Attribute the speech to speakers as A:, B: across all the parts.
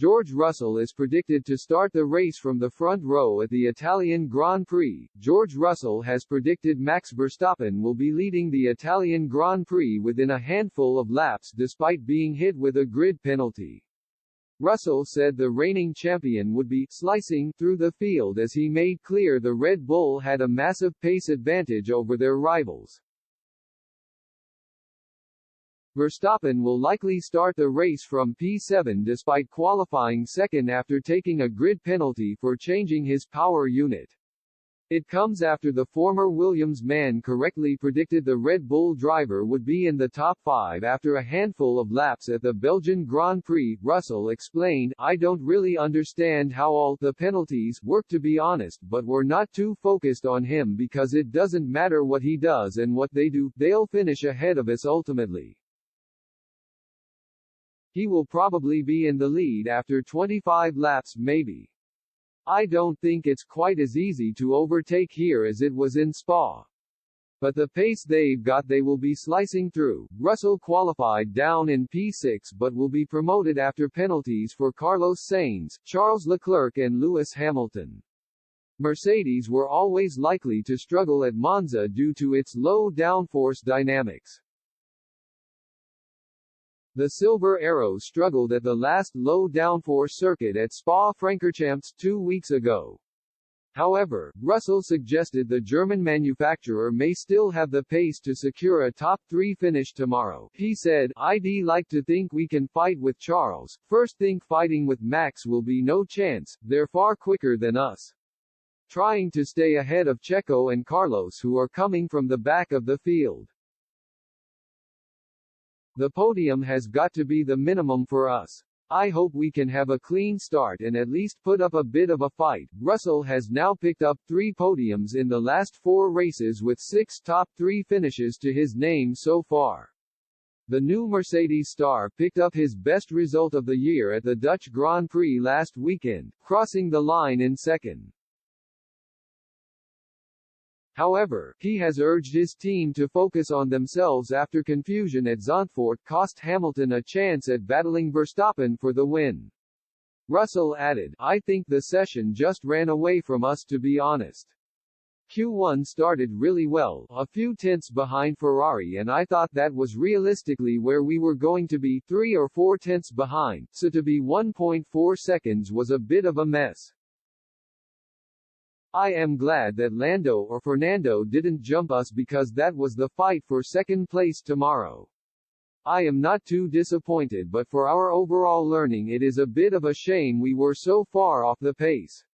A: George Russell is predicted to start the race from the front row at the Italian Grand Prix. George Russell has predicted Max Verstappen will be leading the Italian Grand Prix within a handful of laps despite being hit with a grid penalty. Russell said the reigning champion would be slicing through the field as he made clear the Red Bull had a massive pace advantage over their rivals. Verstappen will likely start the race from P7 despite qualifying second after taking a grid penalty for changing his power unit. It comes after the former Williams man correctly predicted the Red Bull driver would be in the top 5 after a handful of laps at the Belgian Grand Prix. Russell explained, "I don't really understand how all the penalties work to be honest, but we're not too focused on him because it doesn't matter what he does and what they do, they'll finish ahead of us ultimately. He will probably be in the lead after 25 laps maybe. I don't think it's quite as easy to overtake here as it was in Spa. But the pace they've got they will be slicing through." Russell qualified down in P6 but will be promoted after penalties for Carlos Sainz, Charles Leclerc and Lewis Hamilton. Mercedes were always likely to struggle at Monza due to its low downforce dynamics. The Silver Arrows struggled at the last low-downforce circuit at Spa-Francorchamps 2 weeks ago. However, Russell suggested the German manufacturer may still have the pace to secure a top 3 finish tomorrow. He said, "I'd like to think we can fight with Charles. First think fighting with Max will be no chance, they're far quicker than us. Trying to stay ahead of Checo and Carlos who are coming from the back of the field. The podium has got to be the minimum for us. I hope we can have a clean start and at least put up a bit of a fight." Russell has now picked up 3 podiums in the last 4 races with 6 top 3 finishes to his name so far. The new Mercedes star picked up his best result of the year at the Dutch Grand Prix last weekend, crossing the line in second. However, he has urged his team to focus on themselves after confusion at Zandvoort cost Hamilton a chance at battling Verstappen for the win. Russell added, "I think the session just ran away from us to be honest. Q1 started really well, a few tenths behind Ferrari and I thought that was realistically where we were going to be, 3 or 4 tenths behind, so to be 1.4 seconds was a bit of a mess. I am glad that Lando or Fernando didn't jump us because that was the fight for second place tomorrow. I am not too disappointed but for our overall learning it is a bit of a shame we were so far off the pace.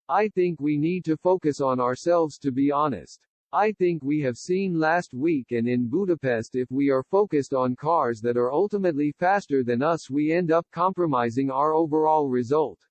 A: I think we need to focus on ourselves to be honest. I think we have seen last week and in Budapest if we are focused on cars that are ultimately faster than us we end up compromising our overall result.